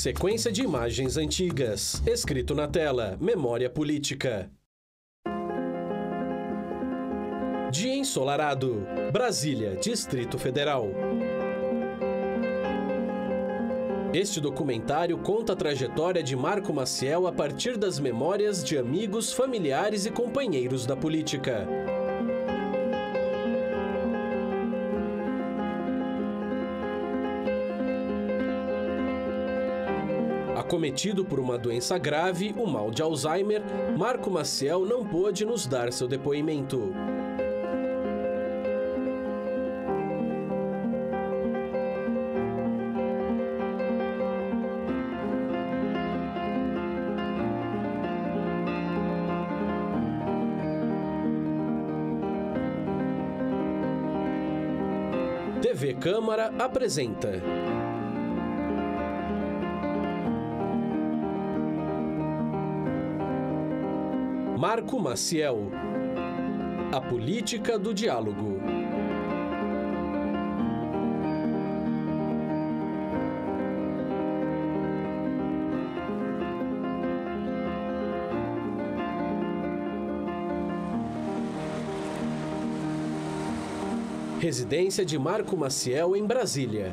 Sequência de imagens antigas. Escrito na tela, memória política. Dia ensolarado. Brasília, Distrito Federal. Este documentário conta a trajetória de Marco Maciel a partir das memórias de amigos, familiares e companheiros da política. Acometido por uma doença grave, o mal de Alzheimer, Marco Maciel não pôde nos dar seu depoimento. TV Câmara apresenta. Marco Maciel. A política do diálogo. Residência de Marco Maciel em Brasília.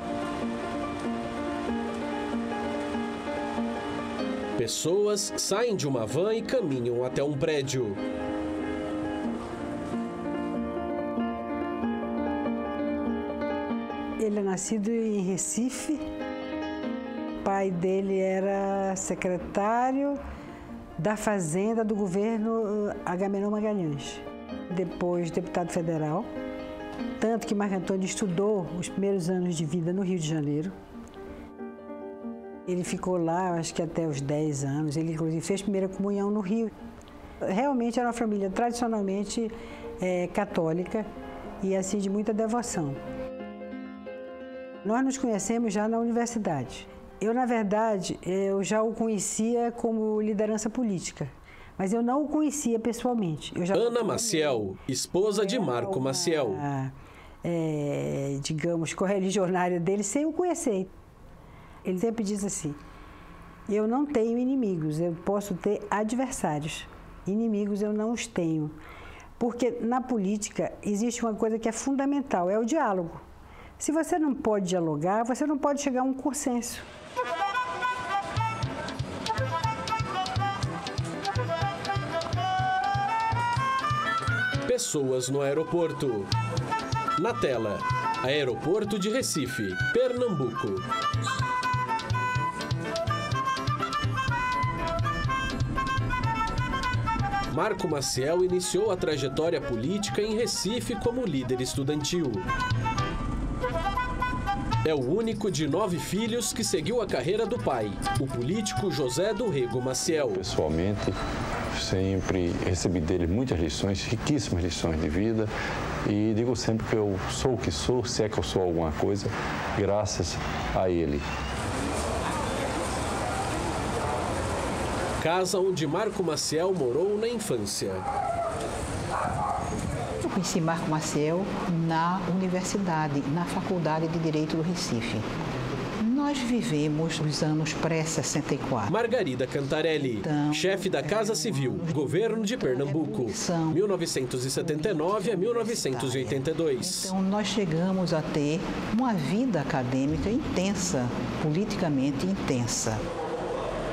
Pessoas saem de uma van e caminham até um prédio. Ele é nascido em Recife. O pai dele era secretário da Fazenda do governo Agamenon Magalhães. Depois deputado federal. Tanto que Marco Antônio estudou os primeiros anos de vida no Rio de Janeiro. Ele ficou lá, acho que até os 10 anos. Ele, inclusive, fez primeira comunhão no Rio. Realmente era uma família tradicionalmente católica e, assim, de muita devoção. Nós nos conhecemos já na universidade. Eu, na verdade, eu já o conhecia como liderança política. Mas eu não o conhecia pessoalmente. Ana Maciel, esposa de Marco Maciel. Digamos, correligionária dele, sem o conhecer. Ele sempre diz assim, eu não tenho inimigos, eu posso ter adversários. Inimigos eu não os tenho. Porque na política existe uma coisa que é fundamental, é o diálogo. Se você não pode dialogar, você não pode chegar a um consenso. Pessoas no aeroporto. Na tela, Aeroporto de Recife, Pernambuco. Marco Maciel iniciou a trajetória política em Recife como líder estudantil. É o único de 9 filhos que seguiu a carreira do pai, o político José do Rego Maciel. Pessoalmente, sempre recebi dele muitas lições, riquíssimas lições de vida, e digo sempre que eu sou o que sou, se é que eu sou alguma coisa, graças a ele. Casa onde Marco Maciel morou na infância. Eu conheci Marco Maciel na universidade, na Faculdade de Direito do Recife. Nós vivemos os anos pré-64. Margarida Cantarelli, chefe da Casa Civil, governo de Pernambuco, 1979 a 1982. Então, nós chegamos a ter uma vida acadêmica intensa, politicamente intensa.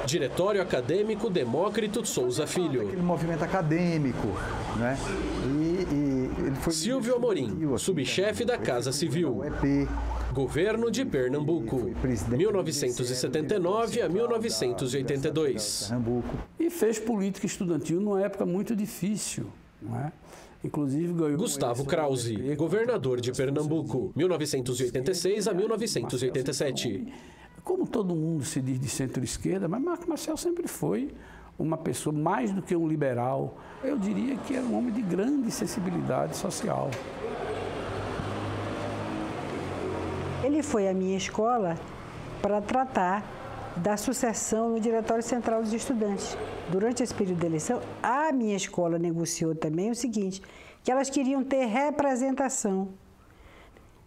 Diretório Acadêmico Demócrito Souza Filho. Aquele movimento acadêmico, né? Ele foi Silvio Amorim, subchefe da Casa Civil. Governo de Pernambuco, 1979 a 1982. E fez política estudantil numa época muito difícil, não é? Inclusive ganhou. Gustavo Krause, governador de Pernambuco, 1986 a 1987. Como todo mundo se diz de centro-esquerda, mas Marco Maciel sempre foi uma pessoa, mais do que um liberal, eu diria que era um homem de grande sensibilidade social. Ele foi à minha escola para tratar da sucessão no Diretório Central dos Estudantes. Durante esse período de eleição, a minha escola negociou também o seguinte, que elas queriam ter representação.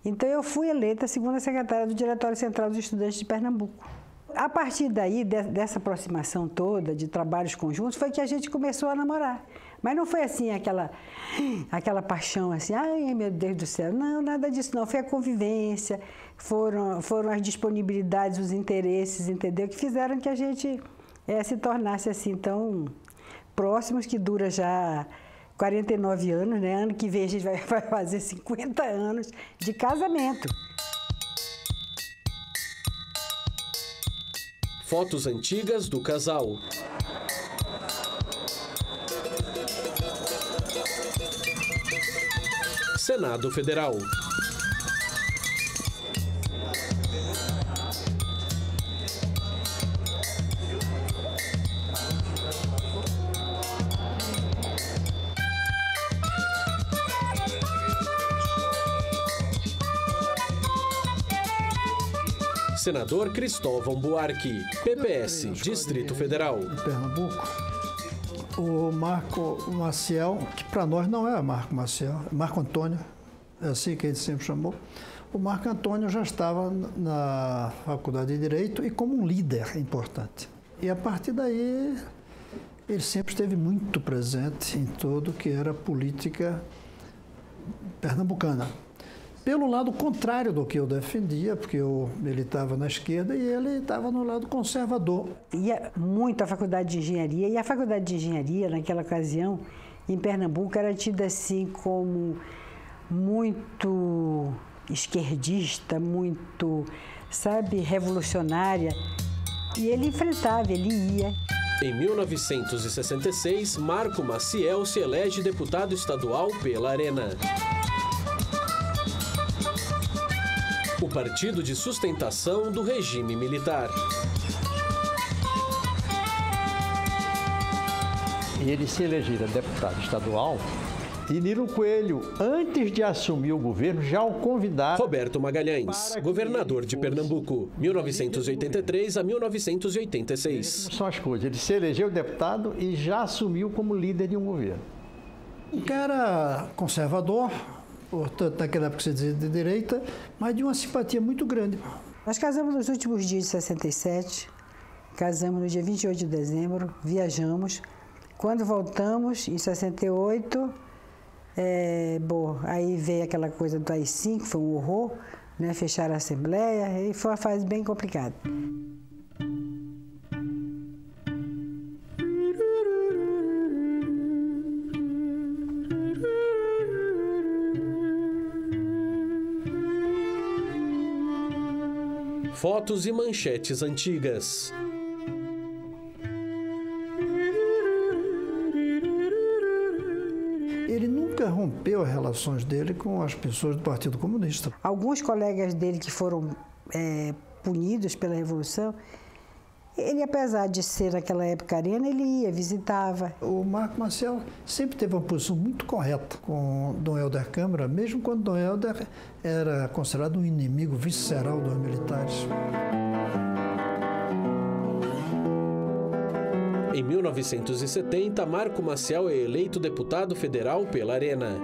Então, eu fui eleita segunda secretária do Diretório Central dos Estudantes de Pernambuco. A partir daí, dessa aproximação toda, de trabalhos conjuntos, foi que a gente começou a namorar. Mas não foi assim, aquela paixão assim, ai meu Deus do céu. Não, nada disso não. Foi a convivência, foram as disponibilidades, os interesses, entendeu? Que fizeram que a gente se tornasse assim tão próximos, que dura já 49 anos, né? Ano que vem a gente vai fazer 50 anos de casamento. Fotos antigas do casal. Senado Federal. Senador Cristóvão Buarque, PPS, Distrito Federal. Em Pernambuco, o Marco Maciel, que para nós não é Marco Maciel, é Marco Antônio, é assim que a gente sempre chamou. O Marco Antônio já estava na Faculdade de Direito e como um líder importante. E a partir daí, ele sempre esteve muito presente em tudo que era política pernambucana. Pelo lado contrário do que eu defendia, porque ele estava na esquerda e ele estava no lado conservador. Ia muito à faculdade de engenharia, e a faculdade de engenharia, naquela ocasião, em Pernambuco, era tida assim como muito esquerdista, muito, sabe, revolucionária. E ele enfrentava, ele ia. Em 1966, Marco Maciel se elege deputado estadual pela Arena. O partido de sustentação do regime militar. Ele se elegera deputado estadual e Nilo Coelho, antes de assumir o governo, já o convidaram. Roberto Magalhães, governador de Pernambuco, 1983 a 1986. São as coisas. Ele se elegeu deputado e já assumiu como líder de um governo. Um cara conservador, portanto, naquela época se dizia de direita, mas de uma simpatia muito grande. Nós casamos nos últimos dias de 67, casamos no dia 28 de dezembro, viajamos. Quando voltamos, em 68, aí veio aquela coisa do AI-5, foi um horror, né? Fecharam a Assembleia, e foi uma fase bem complicada. Fotos e manchetes antigas. Ele nunca rompeu as relações dele com as pessoas do Partido Comunista. Alguns colegas dele que foram punidos pela Revolução, ele, apesar de ser naquela época arena, ele ia, visitava. O Marco Maciel sempre teve uma posição muito correta com Dom Helder Câmara, mesmo quando Dom Helder era considerado um inimigo visceral dos militares. Em 1970, Marco Maciel é eleito deputado federal pela Arena.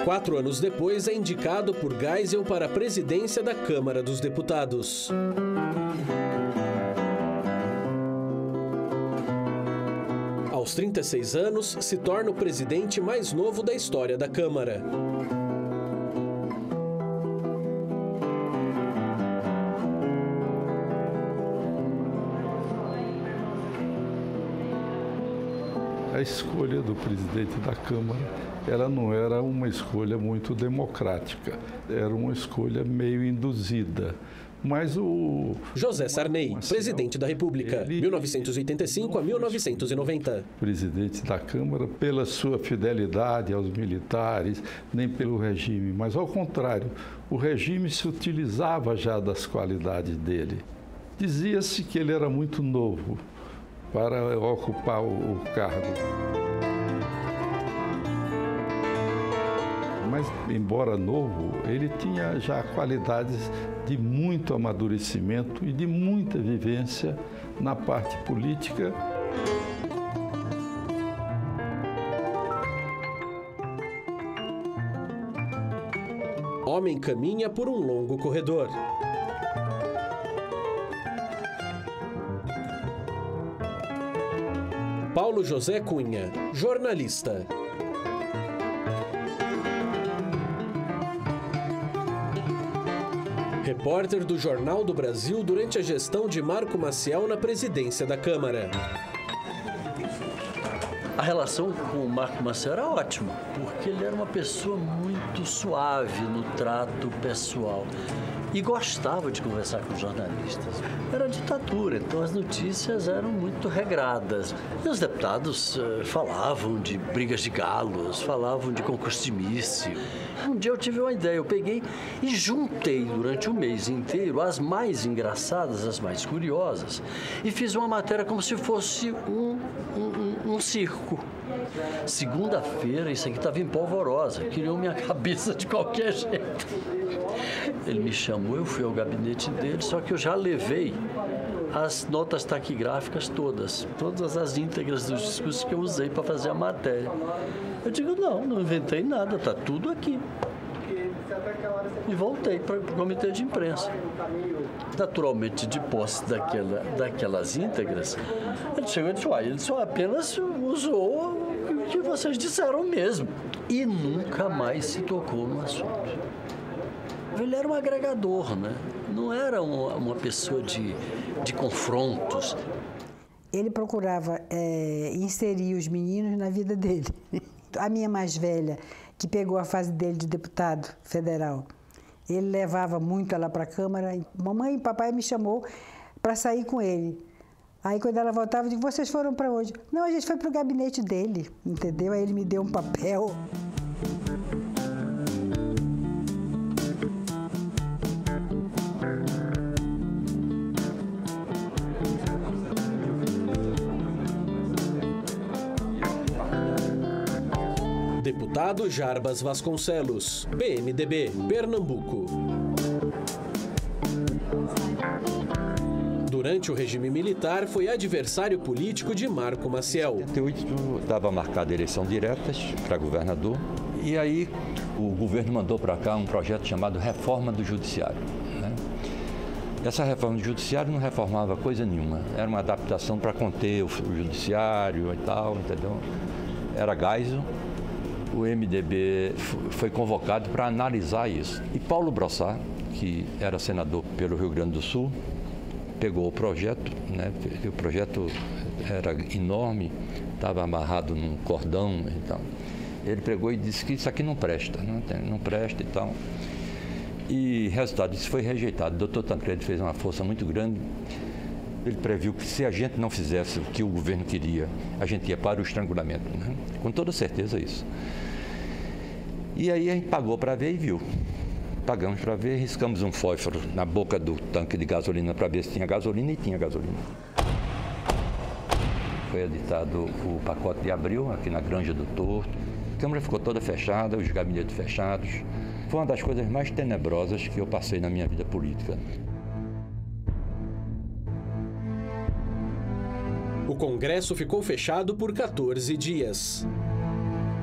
4 anos depois, é indicado por Geisel para a presidência da Câmara dos Deputados. Aos 36 anos, se torna o presidente mais novo da história da Câmara. A escolha do presidente da Câmara, ela não era uma escolha muito democrática, era uma escolha meio induzida. Mas o José Sarney, presidente da República, 1985 a 1990. Presidente da Câmara, pela sua fidelidade aos militares, nem pelo regime, mas ao contrário, o regime se utilizava já das qualidades dele. Dizia-se que ele era muito novo para ocupar o cargo. Mas, embora novo, ele tinha já qualidades de muito amadurecimento e de muita vivência na parte política. Homem caminha por um longo corredor. Paulo José Cunha, jornalista. Repórter do Jornal do Brasil durante a gestão de Marco Maciel na presidência da Câmara. A relação com o Marco Maciel era ótima, porque ele era uma pessoa muito suave no trato pessoal e gostava de conversar com jornalistas. Era ditadura, então as notícias eram muito regradas. E os deputados falavam de brigas de galos, falavam de concurso de míssil. Um dia eu tive uma ideia, eu peguei e juntei durante o mês inteiro as mais engraçadas, as mais curiosas, e fiz uma matéria como se fosse um circo. Segunda-feira, isso aqui estava em polvorosa, queriam minha cabeça de qualquer jeito. Ele me chamou, eu fui ao gabinete dele, só que eu já levei as notas taquigráficas todas as íntegras dos discursos que eu usei para fazer a matéria. Eu digo, não inventei nada, está tudo aqui. E voltei para o comitê de imprensa. Naturalmente, de posse daquelas íntegras, ele chegou e disse, ele só apenas usou o que vocês disseram mesmo. E nunca mais se tocou no assunto. Ele era um agregador, né? Não era uma pessoa de confrontos. Ele procurava inserir os meninos na vida dele. A minha mais velha, que pegou a fase dele de deputado federal, ele levava muito ela para a Câmara. Mamãe e papai me chamou para sair com ele. Aí, quando ela voltava, eu digo, vocês foram para onde? Não, a gente foi para o gabinete dele, entendeu? Aí ele me deu um papel. Deputado Jarbas Vasconcelos, PMDB, Pernambuco. Durante o regime militar, foi adversário político de Marco Maciel. Em 1988, estava marcada eleição diretas para governador. E aí, o governo mandou para cá um projeto chamado Reforma do Judiciário. Né? Essa reforma do Judiciário não reformava coisa nenhuma. Era uma adaptação para conter o Judiciário e tal, entendeu? Era Geisel. O MDB foi convocado para analisar isso. E Paulo Brossard, que era senador pelo Rio Grande do Sul, pegou o projeto, né? O projeto era enorme, estava amarrado num cordão e tal. Ele pegou e disse que isso aqui não presta, não presta e tal. E resultado, isso foi rejeitado. O doutor Tancredo fez uma força muito grande. Ele previu que se a gente não fizesse o que o governo queria, a gente ia para o estrangulamento, né? Com toda certeza isso. E aí a gente pagou para ver e viu. Pagamos para ver, riscamos um fósforo na boca do tanque de gasolina para ver se tinha gasolina, e tinha gasolina. Foi editado o pacote de abril aqui na Granja do Torto. A Câmara ficou toda fechada, os gabinetes fechados. Foi uma das coisas mais tenebrosas que eu passei na minha vida política. O Congresso ficou fechado por 14 dias.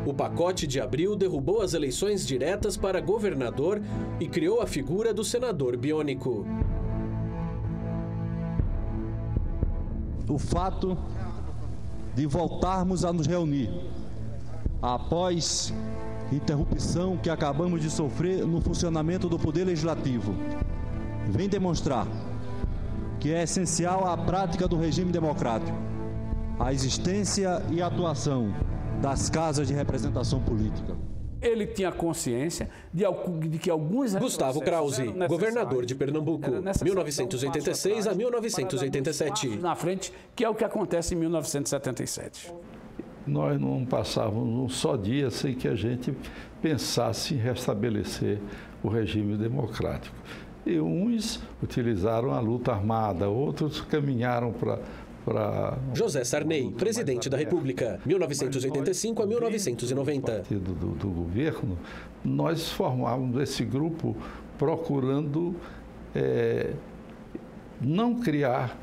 O pacote de abril derrubou as eleições diretas para governador e criou a figura do senador biônico. O fato de voltarmos a nos reunir após interrupção que acabamos de sofrer no funcionamento do Poder Legislativo vem demonstrar que é essencial à prática do regime democrático a existência e a atuação das casas de representação política. Ele tinha consciência de que alguns... Gustavo Krause, governador de Pernambuco, 1986 a 1987. Na frente, que é o que acontece em 1977. Nós não passávamos um só dia sem que a gente pensasse em restabelecer o regime democrático. E uns utilizaram a luta armada, outros caminharam para José Sarney, presidente da República, 1985 a 1990. Partido do governo, nós formávamos esse grupo procurando não criar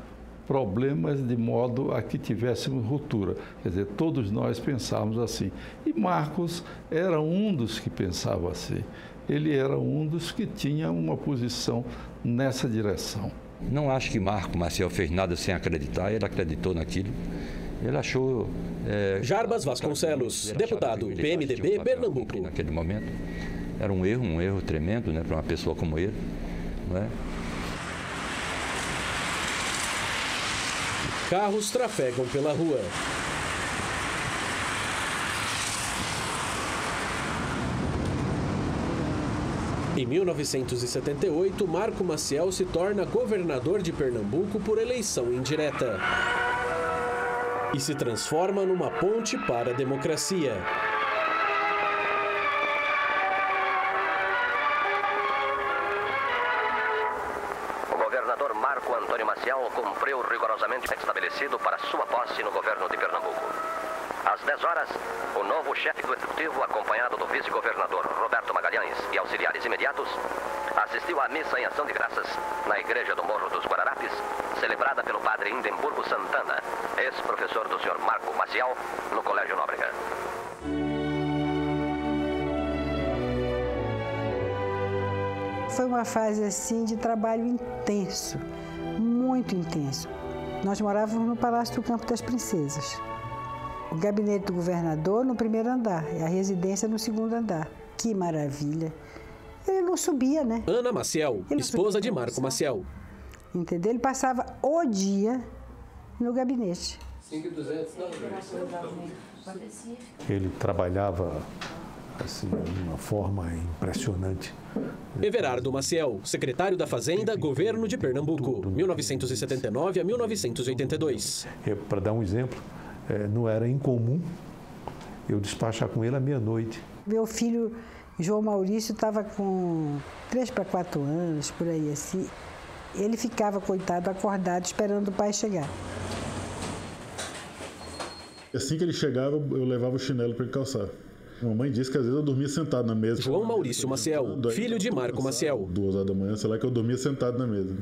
problemas de modo a que tivéssemos ruptura. Quer dizer, todos nós pensávamos assim. E Marcos era um dos que pensava assim. Ele era um dos que tinha uma posição nessa direção. Não acho que Marco Maciel fez nada sem acreditar, ele acreditou naquilo Ele achou... Jarbas Vasconcelos, deputado, PMDB, Pernambuco. Naquele momento, era um erro tremendo, né, para uma pessoa como ele, não é? Carros trafegam pela rua. Em 1978, Marco Maciel se torna governador de Pernambuco por eleição indireta e se transforma numa ponte para a democracia. O governador Marco Antônio Maciel cumpriu rigorosamente o estabelecido para sua posse no governo de Pernambuco. Às 10 horas, o novo chefe do executivo, acompanhado do vice-governador Roberto Magalhães e auxiliares imediatos, assistiu à missa em ação de graças na igreja do Morro dos Guararapes, celebrada pelo padre Indemburgo Santana, ex-professor do senhor Marco Maciel, no Colégio Nóbrega. Foi uma fase assim de trabalho intenso, muito intenso. Nós morávamos no Palácio do Campo das Princesas. O gabinete do governador no primeiro andar e a residência no segundo andar. Que maravilha! Ele não subia, né? Ana Maciel, esposa de Marco Maciel. Entendeu? Ele passava o dia no gabinete. 5.200, Ele trabalhava assim, de uma forma impressionante. Everardo Maciel, secretário da Fazenda, governo de Pernambuco, 1979 a 1982. Para dar um exemplo, não era incomum eu despachar com ele à meia-noite. Meu filho, João Maurício, estava com 3 para 4 anos, por aí assim. Ele ficava, coitado, acordado, esperando o pai chegar. Assim que ele chegava, eu levava o chinelo para ele calçar. Mamãe disse que às vezes eu dormia sentado na mesa. João Maurício Maciel, filho de Marco Maciel. 2 horas da manhã, sei lá que eu dormia sentado na mesa.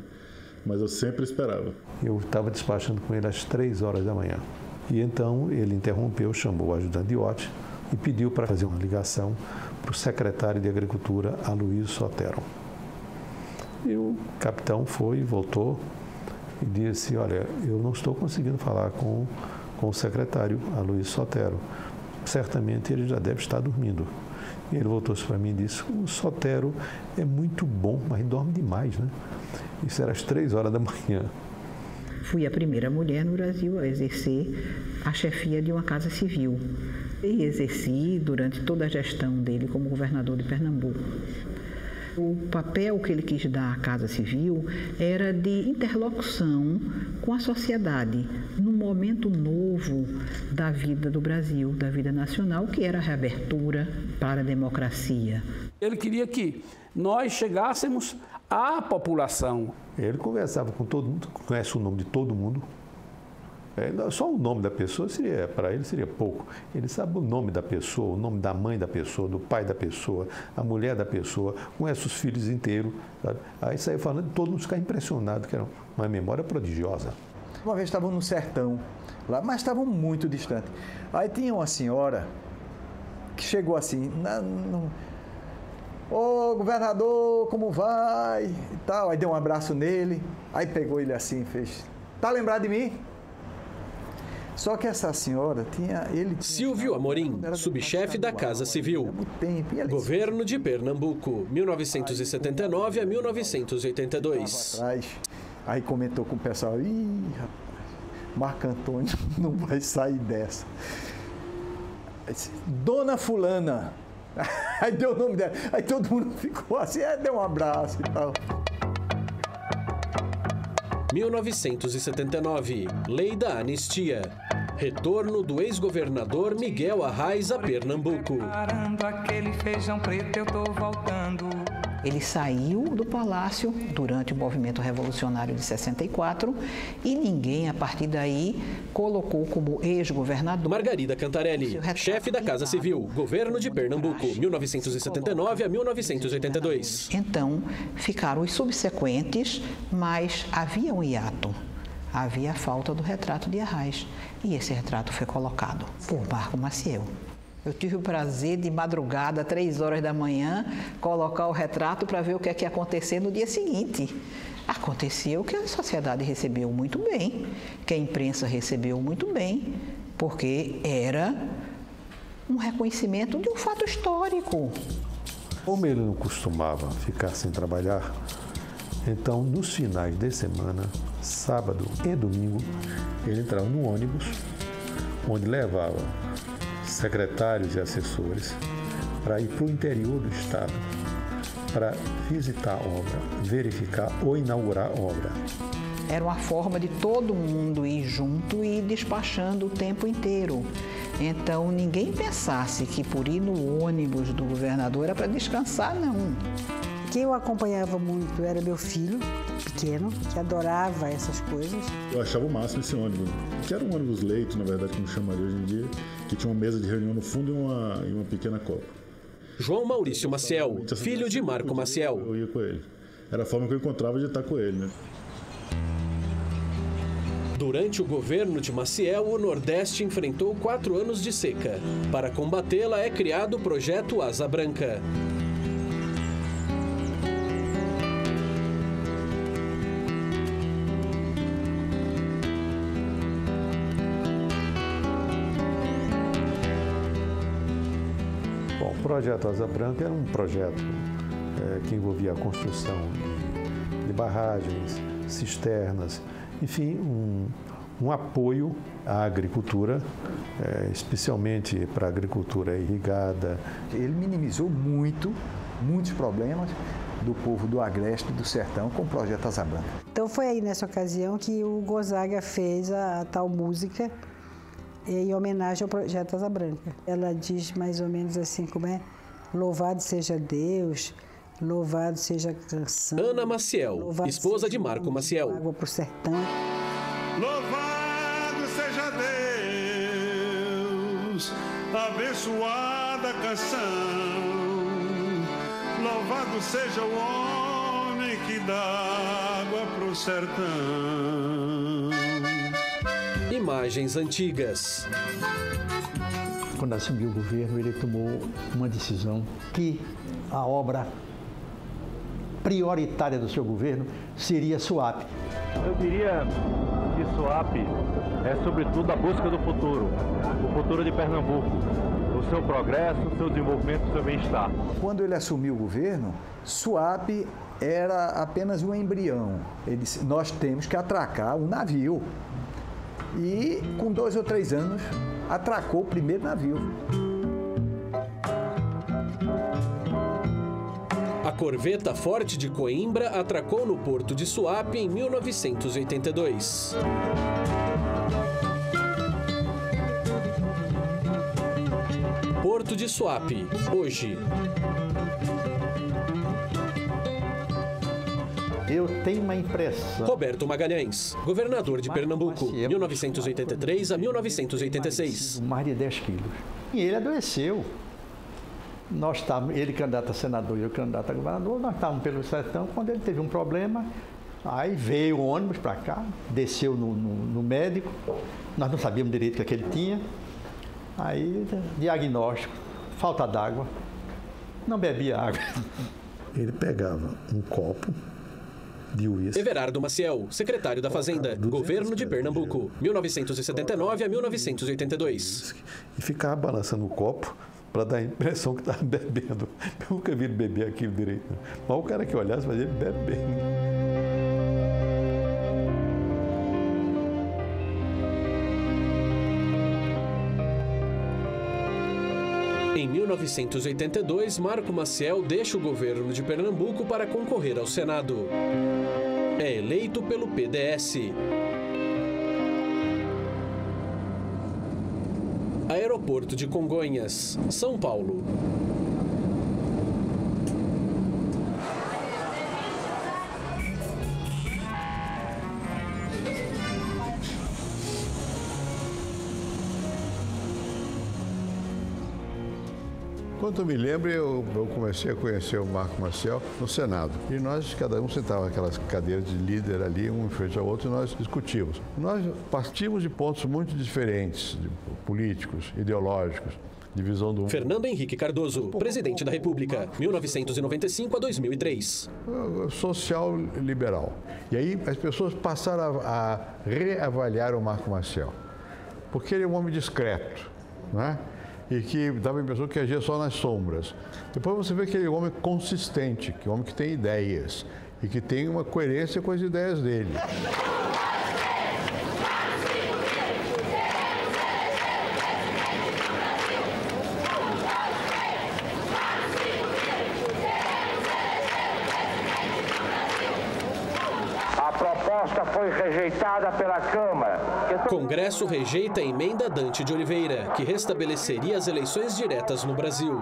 Mas eu sempre esperava. Eu estava despachando com ele às 3 horas da manhã. E então ele interrompeu, chamou o ajudante de OT e pediu para fazer uma ligação para o secretário de Agricultura, Aloysio Sotero. E o capitão foi, voltou e disse, olha, eu não estou conseguindo falar com o secretário, Aloysio Sotero. Certamente ele já deve estar dormindo. E ele voltou-se para mim e disse, o Sotero é muito bom, mas dorme demais, né? Isso era às 3 horas da manhã. Fui a primeira mulher no Brasil a exercer a chefia de uma casa civil. E exerci durante toda a gestão dele como governador de Pernambuco. O papel que ele quis dar à Casa Civil era de interlocução com a sociedade, num momento novo da vida do Brasil, da vida nacional, que era a reabertura para a democracia. Ele queria que nós chegássemos à população. Ele conversava com todo mundo, conhece o nome de todo mundo. Só o nome da pessoa, para ele seria pouco. Ele sabe o nome da pessoa, o nome da mãe da pessoa, do pai da pessoa, a mulher da pessoa, conhece os filhos inteiros. Sabe? Aí saiu falando, todo mundo ficava impressionado, que era uma memória prodigiosa. Uma vez estavam no sertão, lá, mas estavam muito distantes. Aí tinha uma senhora que chegou assim, ô governador, como vai? E tal. Aí deu um abraço nele, aí pegou ele assim e fez, tá lembrado de mim? Só que essa senhora tinha... Silvio Amorim, subchefe da Casa Civil. Governo de Pernambuco, 1979 a 1982. Aí comentou com o pessoal, ih, rapaz, Marco Antônio não vai sair dessa. Dona Fulana. Aí deu o nome dela. Aí todo mundo ficou assim, deu um abraço e tal. 1979, Lei da Anistia. Retorno do ex-governador Miguel Arraes a Pernambuco. Aquele feijão preto, eu tô voltando. Ele saiu do palácio durante o movimento revolucionário de 64 e ninguém, a partir daí, colocou como ex-governador... Margarida Cantarelli, chefe da Casa Civil, governo de Pernambuco, 1979 a 1982. Então, ficaram os subsequentes, mas havia um hiato. Havia a falta do retrato de Arraes. E esse retrato foi colocado por Marco Maciel. Eu tive o prazer de madrugada, 3 horas da manhã, colocar o retrato para ver o que é que ia acontecer no dia seguinte. Aconteceu que a sociedade recebeu muito bem, que a imprensa recebeu muito bem, porque era um reconhecimento de um fato histórico. Como ele não costumava ficar sem trabalhar, então nos finais de semana, sábado e domingo, ele entrava no ônibus, onde levava secretários e assessores para ir para o interior do estado, para visitar a obra, verificar ou inaugurar a obra. Era uma forma de todo mundo ir junto e ir despachando o tempo inteiro. Então, ninguém pensasse que por ir no ônibus do governador era para descansar, não. Quem eu acompanhava muito era meu filho, pequeno, que adorava essas coisas. Eu achava o máximo esse ônibus, que era um ônibus leito, na verdade, como chamaria hoje em dia, que tinha uma mesa de reunião no fundo e uma pequena copa. João Maurício Maciel, filho de Marco Maciel. Eu ia com ele. Era a forma que eu encontrava de estar com ele, né? Durante o governo de Maciel, o Nordeste enfrentou 4 anos de seca. Para combatê-la, é criado o projeto Asa Branca. Bom, o projeto Asa Branca era um projeto que envolvia a construção de barragens, cisternas, enfim, um apoio à agricultura, especialmente para a agricultura irrigada. Ele minimizou muitos problemas do povo do Agreste e do Sertão com o projeto Asa Branca. Então foi aí nessa ocasião que o Gonzaga fez a tal música em homenagem ao projeto Asa Branca. Ela diz mais ou menos assim como é: louvado seja Deus, louvado seja a canção. Ana Maciel, esposa de Marco Maciel. Água pro sertão. Louvado seja Deus, abençoada canção. Louvado seja o homem que dá água pro sertão. Imagens antigas. Quando assumiu o governo, ele tomou uma decisão que a obra prioritária do seu governo seria Suape. Eu diria que Suape é sobretudo a busca do futuro, o futuro de Pernambuco, o seu progresso, o seu desenvolvimento, o seu bem-estar. Quando ele assumiu o governo, Suape era apenas um embrião. Ele disse: nós temos que atracar um navio. E com 2 ou 3 anos, atracou o primeiro navio. A corveta Forte de Coimbra atracou no porto de Suape em 1982. Porto de Suape, hoje. Eu tenho uma impressão. Roberto Magalhães, governador de Pernambuco, 1983 a 1986. Mais de 10 quilos. E ele adoeceu. Nós estávamos, ele candidato a senador e eu candidato a governador, nós estávamos pelo sertão, quando ele teve um problema, aí veio o ônibus para cá, desceu no médico, nós não sabíamos direito o que ele tinha, aí diagnóstico, falta d'água, não bebia água. Ele pegava um copo de uísque. Everardo Maciel, secretário da Fazenda, governo de Pernambuco, 1979 a 1982. E ficava balançando o copo para dar a impressão que estava bebendo. Eu nunca vi ele beber aquilo direito. Mas o cara que olhasse, mas ele bebendo. Em 1982, Marco Maciel deixa o governo de Pernambuco para concorrer ao Senado. É eleito pelo PDS. Aeroporto de Congonhas, São Paulo. Quanto eu me lembro, eu comecei a conhecer o Marco Maciel no Senado. E nós, cada um sentava naquelas cadeiras de líder ali, um em frente ao outro, e nós discutíamos. Nós partimos de pontos muito diferentes, políticos, ideológicos. divisão do... Fernando Henrique Cardoso, presidente da República, 1995 a 2003. Social liberal. E aí as pessoas passaram a reavaliar o Marco Maciel, porque ele é um homem discreto, né? E que dava a impressão que agia só nas sombras. Depois você vê que ele é um homem consistente, que é um homem que tem ideias e que tem uma coerência com as ideias dele. Foi rejeitada pela Câmara. Congresso rejeita a emenda Dante de Oliveira, que restabeleceria as eleições diretas no Brasil.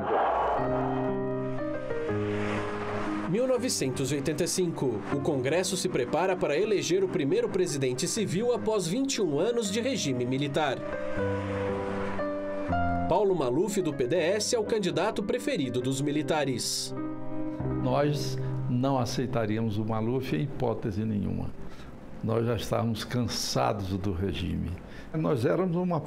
1985. O Congresso se prepara para eleger o primeiro presidente civil após 21 anos de regime militar. Paulo Maluf, do PDS, é o candidato preferido dos militares. Nós não aceitaríamos o Maluf em hipótese nenhuma. Nós já estávamos cansados do regime. Nós éramos uma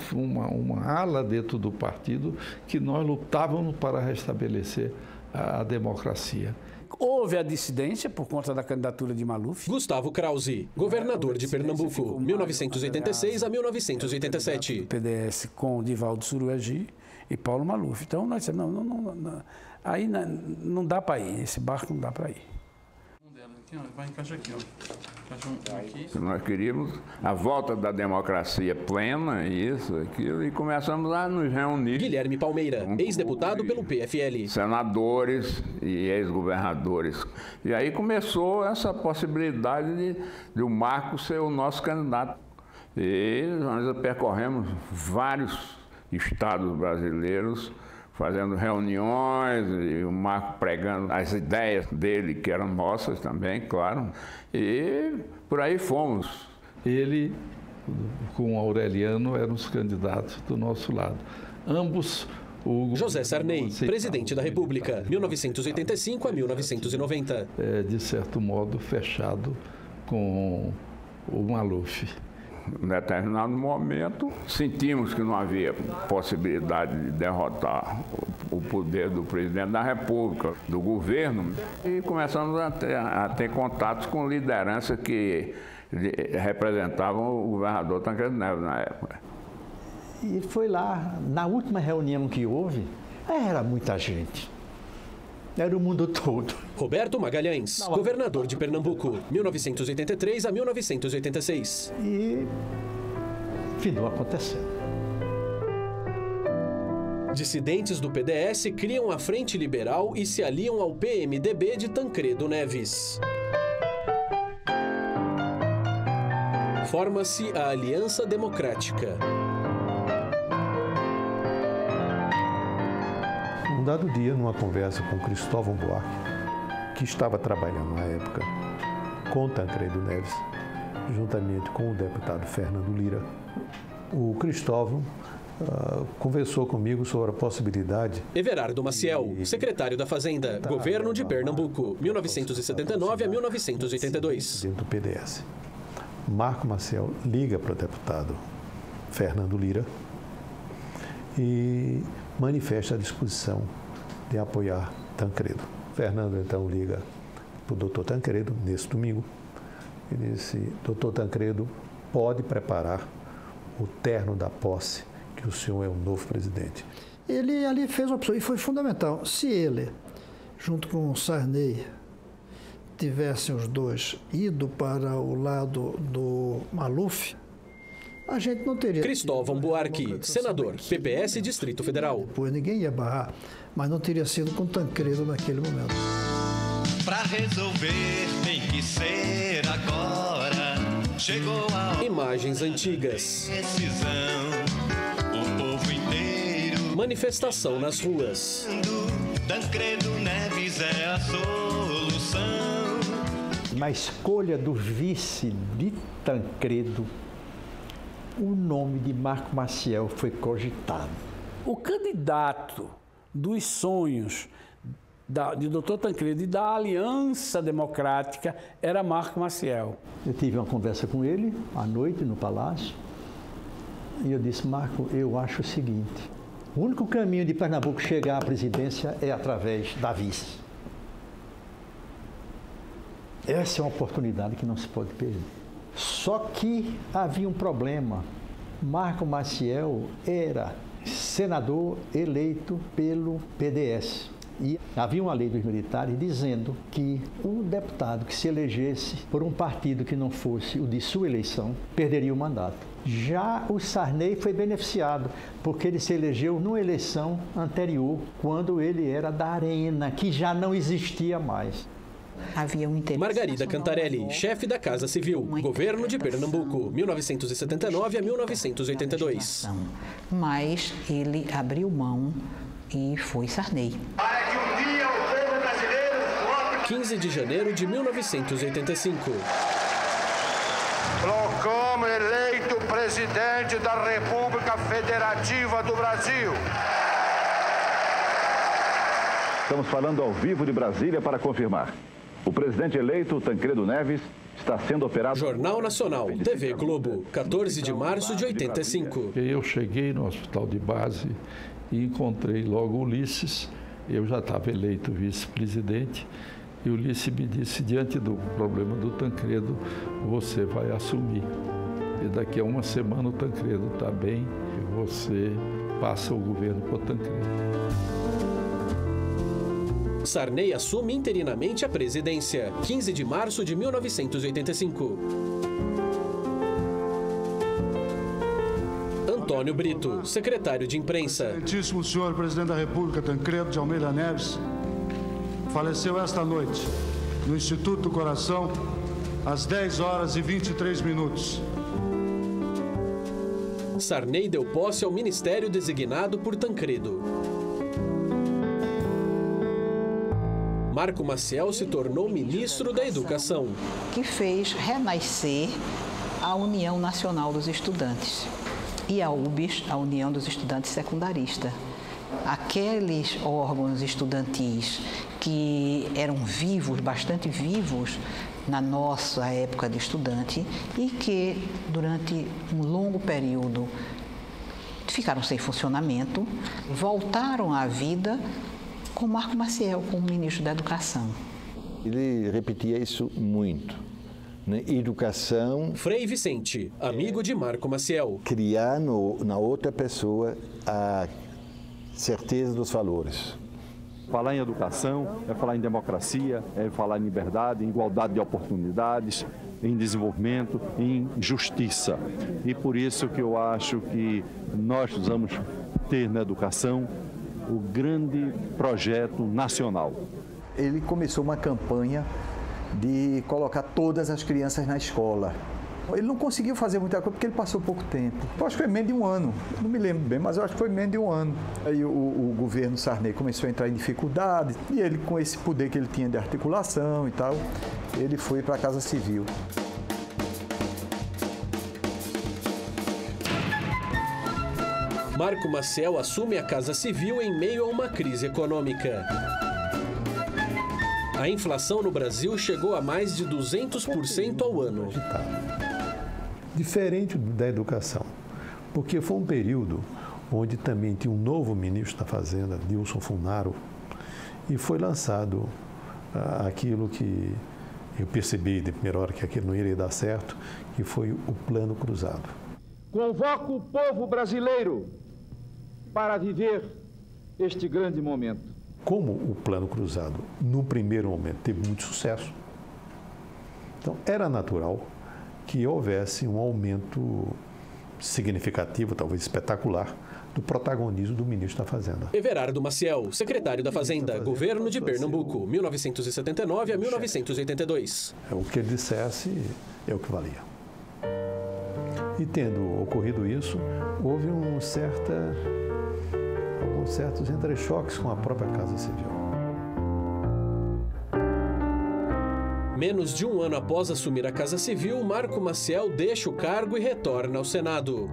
ala dentro do partido que nós lutávamos para restabelecer a democracia. Houve a dissidência por conta da candidatura de Maluf. Gustavo Krause, governador de Pernambuco, 1986 a 1987. PDS com Divaldo Suruagi e Paulo Maluf. Então nós dissemos, não, aí não dá para ir, esse barco não dá para ir. Vai encaixar aqui, ó. Aqui. Nós queríamos a volta da democracia plena, isso, aquilo, e começamos a nos reunir. Guilherme Palmeira, ex-deputado pelo PFL. Senadores e ex-governadores. E aí começou essa possibilidade de o Marco ser o nosso candidato. E nós percorremos vários estados brasileiros, fazendo reuniões, e o Marco pregando as ideias dele, que eram nossas também, claro, e por aí fomos. Ele, com o Aureliano, eram os candidatos do nosso lado. Ambos... José Sarney, presidente da República, 1985 a 1990. De certo modo, fechado com o Maluf. Em determinado momento, sentimos que não havia possibilidade de derrotar o poder do presidente da República, do governo, e começamos a ter contatos com lideranças que representavam o governador Tancredo Neves na época. E foi lá, na última reunião que houve, era muita gente. Era o mundo todo. Roberto Magalhães, governador de Pernambuco, 1983 a 1986. E finou acontecendo. Dissidentes do PDS criam a Frente Liberal e se aliam ao PMDB de Tancredo Neves. Forma-se a Aliança Democrática. Um dado dia, numa conversa com Cristóvão Buarque, que estava trabalhando na época com Tancredo Neves, juntamente com o deputado Fernando Lira, o Cristóvão conversou comigo sobre a possibilidade... Everardo Maciel, secretário da Fazenda, governo de Pernambuco, 1979 a 1982. Dentro do PDS. Marco Maciel liga para o deputado Fernando Lira e manifesta a disposição de apoiar Tancredo. Fernando então liga para o doutor Tancredo nesse domingo e disse: doutor Tancredo, pode preparar o terno da posse, que o senhor é o novo presidente. Ele ali fez uma opção e foi fundamental. Se ele, junto com o Sarney, tivessem os dois ido para o lado do Maluf, a gente não teria... Cristóvão Buarque, senador, PPS Distrito Federal. Depois ninguém ia barrar, mas não teria sido com Tancredo naquele momento. Pra resolver tem que ser agora. Chegou a Imagens antigas. decisão. O povo inteiro. Manifestação nas ruas. Tancredo Neves é a solução. Na escolha do vice de Tancredo, o nome de Marco Maciel foi cogitado. O candidato dos sonhos de Dr. Tancredo e da Aliança Democrática era Marco Maciel. Eu tive uma conversa com ele à noite no Palácio e eu disse: Marco, eu acho o seguinte, O único caminho de Pernambuco chegar à presidência é através da vice. Essa é uma oportunidade que não se pode perder. Só que havia um problema. Marco Maciel era senador eleito pelo PDS. E havia uma lei dos militares dizendo que o deputado que se elegesse por um partido que não fosse o de sua eleição, perderia o mandato. Já o Sarney foi beneficiado, porque ele se elegeu numa eleição anterior, quando ele era da Arena, que já não existia mais. Havia um interesse. Margarida Cantarelli, chefe da Casa Civil, governo de Pernambuco, 1979 a 1982. Mas ele abriu mão e foi Sarney. 15 de janeiro de 1985. Proclamo eleito presidente da República Federativa do Brasil. Estamos falando ao vivo de Brasília para confirmar. O presidente eleito, Tancredo Neves, está sendo operado... Jornal Nacional, TV Globo, 14 de março de 85. Eu cheguei no hospital de base e encontrei logo Ulisses. Eu já estava eleito vice-presidente. E Ulisses me disse, diante do problema do Tancredo, você vai assumir. E daqui a uma semana o Tancredo está bem e você passa o governo para o Tancredo. Sarney assume interinamente a presidência, 15 de março de 1985. Antônio Brito, secretário de imprensa. Excelentíssimo senhor presidente da República, Tancredo de Almeida Neves, faleceu esta noite no Instituto do Coração, às 10 horas e 23 minutos. Sarney deu posse ao ministério designado por Tancredo. Marco Maciel se tornou ministro da Educação. Que fez renascer a União Nacional dos Estudantes e a UBS, a União dos Estudantes Secundaristas. Aqueles órgãos estudantis que eram vivos, bastante vivos na nossa época de estudante e que durante um longo período ficaram sem funcionamento, voltaram à vida com Marco Maciel como ministro da Educação. Ele repetia isso muito. Né? Educação... Frei Vicente, amigo de Marco Maciel. Criar na outra pessoa a certeza dos valores. Falar em educação é falar em democracia, é falar em liberdade, em igualdade de oportunidades, em desenvolvimento, em justiça. E por isso que eu acho que nós precisamos ter na educação o grande projeto nacional. Ele começou uma campanha de colocar todas as crianças na escola. Ele não conseguiu fazer muita coisa porque ele passou pouco tempo. Eu acho que foi menos de um ano, não me lembro bem, mas eu acho que foi menos de um ano. Aí o governo Sarney começou a entrar em dificuldade e ele, com esse poder que ele tinha de articulação e tal, ele foi para a Casa Civil. Marco Maciel assume a Casa Civil em meio a uma crise econômica. A inflação no Brasil chegou a mais de 200% ao ano. Diferente da educação, porque foi um período onde também tinha um novo ministro da Fazenda, Dilson Funaro, e foi lançado aquilo que eu percebi de primeira hora que aquilo não iria dar certo, que foi o Plano Cruzado. Convoco o povo brasileiro para viver este grande momento. Como o Plano Cruzado, no primeiro momento, teve muito sucesso, então era natural que houvesse um aumento significativo, talvez espetacular, do protagonismo do ministro da Fazenda. Everardo Maciel, secretário da Fazenda, governo de Pernambuco, 1979 a 1982. O que ele dissesse é o que valia. E tendo ocorrido isso, houve alguns certos entrechoques com a própria Casa Civil. Menos de um ano após assumir a Casa Civil, Marco Maciel deixa o cargo e retorna ao Senado.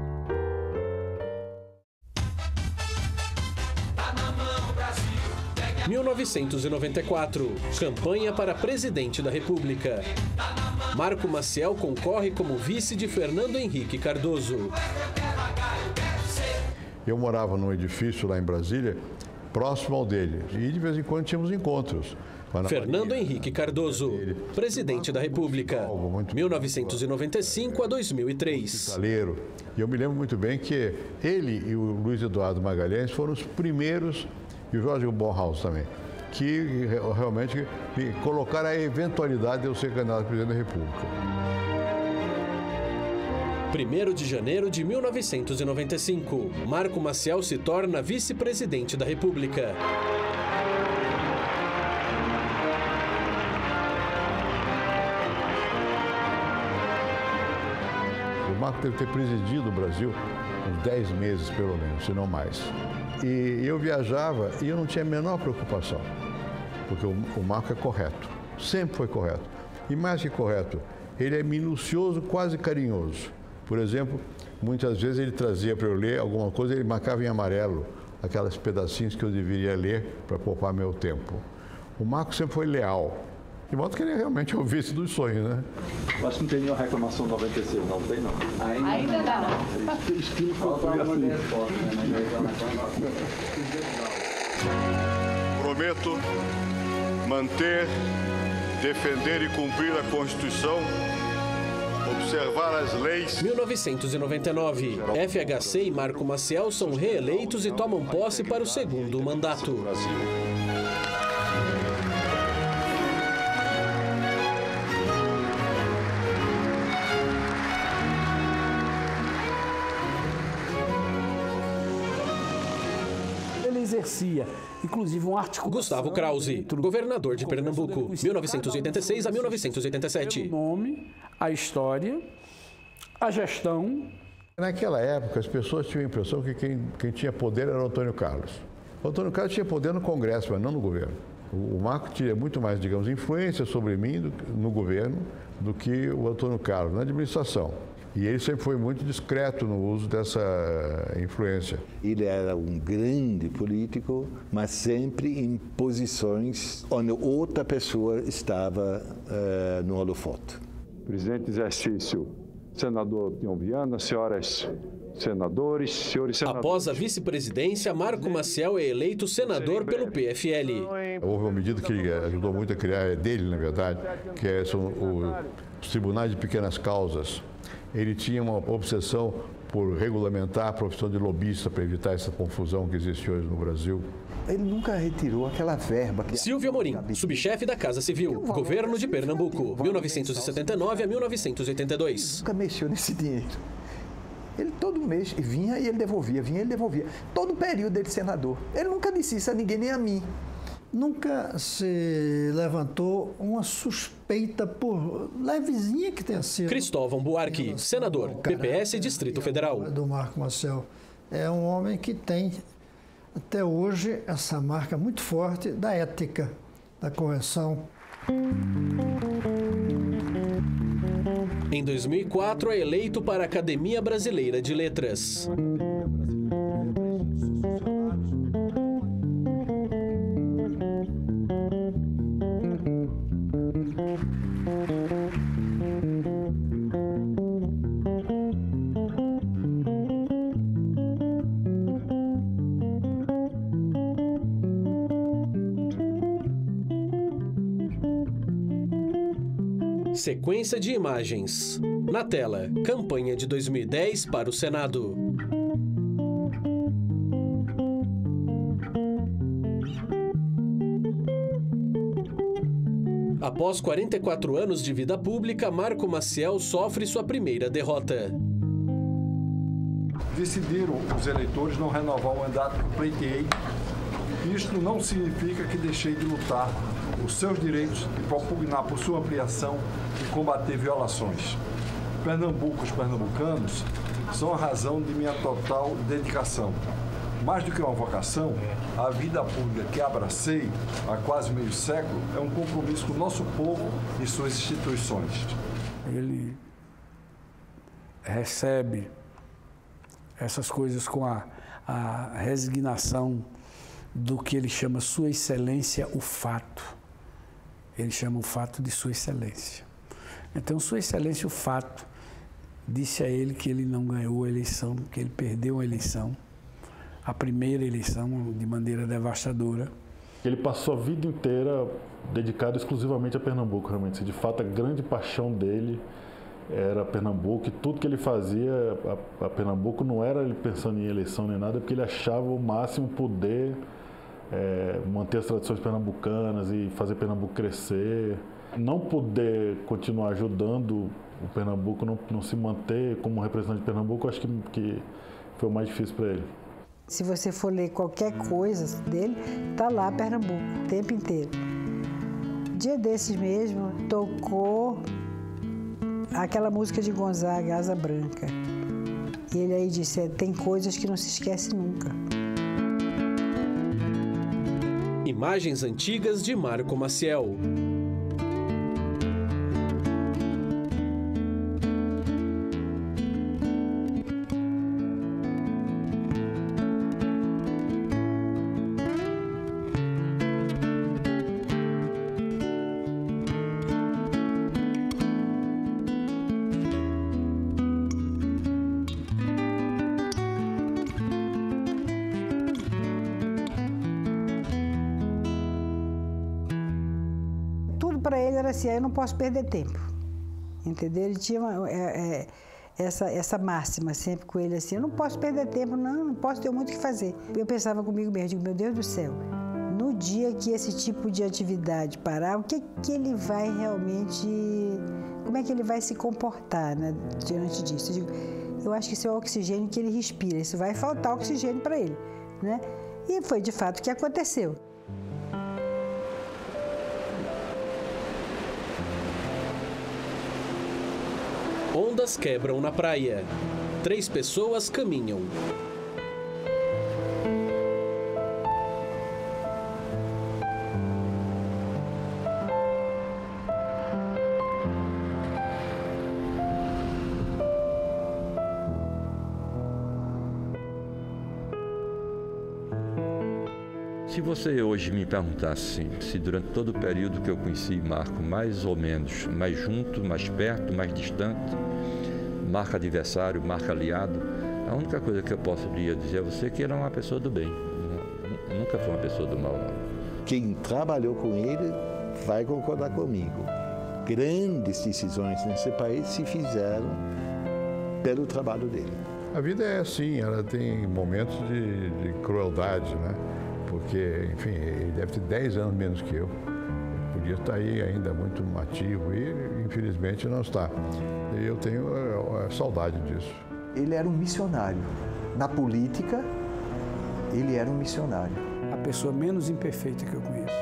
Em 1994, campanha para presidente da República. Marco Maciel concorre como vice de Fernando Henrique Cardoso. Eu morava num edifício lá em Brasília, próximo ao dele, e de vez em quando tínhamos encontros. Fernando Henrique Cardoso, presidente da República, 1995 a 2003. E eu me lembro muito bem que ele e o Luiz Eduardo Magalhães foram os primeiros, e o Jorge Bornhaus também, que realmente colocaram a eventualidade de eu ser candidato a presidente da República. 1º de janeiro de 1995, Marco Maciel se torna vice-presidente da República. O Marco deve ter presidido o Brasil uns 10 meses, pelo menos, se não mais. E eu viajava e eu não tinha a menor preocupação, porque o Marco é correto, sempre foi correto. E mais que correto, ele é minucioso, quase carinhoso. Por exemplo, muitas vezes ele trazia para eu ler alguma coisa, ele marcava em amarelo aquelas pedacinhos que eu deveria ler para poupar meu tempo. O Marco sempre foi leal, de modo que ele realmente é o vice dos sonhos, né? Eu acho que não tem nenhuma reclamação 96, não tem não. Ainda não. Estilo foi assim. Prometo manter, defender e cumprir a Constituição, observar as leis. 1999. FHC e Marco Maciel são reeleitos e tomam posse para o 2º mandato. Exercia, inclusive, um artigo. Gustavo Krause, governador de Pernambuco, 1986 a 1987. O nome, a história, a gestão. Naquela época, as pessoas tinham a impressão que quem tinha poder era o Antônio Carlos. O Antônio Carlos tinha poder no Congresso, mas não no governo. O Marco tinha muito mais, digamos, influência sobre mim no governo do que o Antônio Carlos na administração. E ele sempre foi muito discreto no uso dessa influência. Ele era um grande político, mas sempre em posições onde outra pessoa estava no holofote. Presidente em exercício, senador Tião Viana, senhoras senadores, senhores senadores. Após a vice-presidência, Marco Maciel é eleito senador pelo PFL. Houve uma medida que ele ajudou muito a criar, é dele, na verdade, que são os tribunais de pequenas causas. Ele tinha uma obsessão por regulamentar a profissão de lobista para evitar essa confusão que existe hoje no Brasil. Ele nunca retirou aquela verba. Silvio Amorim, subchefe da Casa Civil, governo de Pernambuco, 1979 a 1982. Nunca mexeu nesse dinheiro. Ele todo mês vinha e ele devolvia, vinha e ele devolvia. Todo o período dele senador. Ele nunca disse isso a ninguém, nem a mim. Nunca se levantou uma suspeita por levezinha que tenha sido. Cristóvão Buarque, senador, PPS Distrito Federal. Do Marco Maciel. É um homem que tem, até hoje, essa marca muito forte da ética, da correção. Em 2004, é eleito para a Academia Brasileira de Letras. Sequência de imagens. Na tela, campanha de 2010 para o Senado. Após 44 anos de vida pública, Marco Maciel sofre sua primeira derrota. Decidiram os eleitores não renovar o mandato que eu pleiteei. Isto não significa que deixei de lutar os seus direitos e propugnar por sua ampliação e combater violações. Pernambuco, os pernambucanos, são a razão de minha total dedicação. Mais do que uma vocação, a vida pública que abracei há quase meio século é um compromisso com o nosso povo e suas instituições. Ele recebe essas coisas com a resignação do que ele chama Sua Excelência, o fato. Ele chama o fato de Sua Excelência. Então, Sua Excelência, o fato, disse a ele que ele não ganhou a eleição, que ele perdeu a eleição, a primeira eleição de maneira devastadora. Ele passou a vida inteira dedicado exclusivamente a Pernambuco, realmente. De fato, a grande paixão dele era Pernambuco, e tudo que ele fazia a Pernambuco não era ele pensando em eleição nem nada, porque ele achava o máximo poder manter as tradições pernambucanas e fazer Pernambuco crescer. Não poder continuar ajudando o Pernambuco, não se manter como representante de Pernambuco, eu acho que foi o mais difícil para ele. Se você for ler qualquer coisa dele, tá lá Pernambuco, o tempo inteiro. Dia desses mesmo, tocou aquela música de Gonzaga, Asa Branca. E ele aí disse, tem coisas que não se esquece nunca. Imagens antigas de Marco Maciel. Para ele era assim, eu não posso perder tempo, entendeu? Ele tinha essa máxima sempre com ele assim, eu não posso perder tempo, não posso ter muito o que fazer. Eu pensava comigo mesmo, digo, meu Deus do céu, no dia que esse tipo de atividade parar, o que ele vai realmente, como é que ele vai se comportar, né, diante disso? Eu digo, eu acho que isso é o oxigênio que ele respira, isso vai faltar oxigênio para ele, né? E foi de fato o que aconteceu. Ondas quebram na praia. 3 pessoas caminham. Se você hoje me perguntasse se durante todo o período que eu conheci Marco, mais ou menos, mais junto, mais perto, mais distante, Marco adversário, Marco aliado, a única coisa que eu posso dizer a você é que ele é uma pessoa do bem, nunca foi uma pessoa do mal. Não. Quem trabalhou com ele vai concordar comigo. Grandes decisões nesse país se fizeram pelo trabalho dele. A vida é assim, ela tem momentos de crueldade, né? Porque, enfim, ele deve ter 10 anos menos que eu. Podia estar aí ainda muito ativo e, infelizmente, não está. E eu tenho saudade disso. Ele era um missionário. Na política, ele era um missionário. A pessoa menos imperfeita que eu conheço.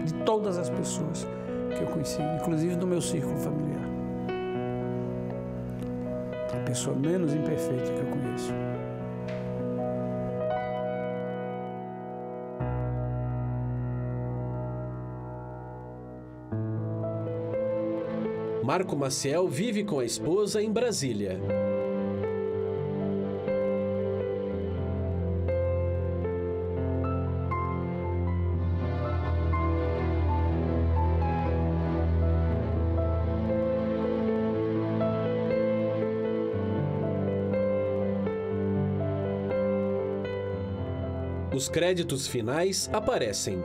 De todas as pessoas que eu conheci, inclusive do meu círculo familiar. A pessoa menos imperfeita que eu conheço. Marco Maciel vive com a esposa em Brasília. Os créditos finais aparecem.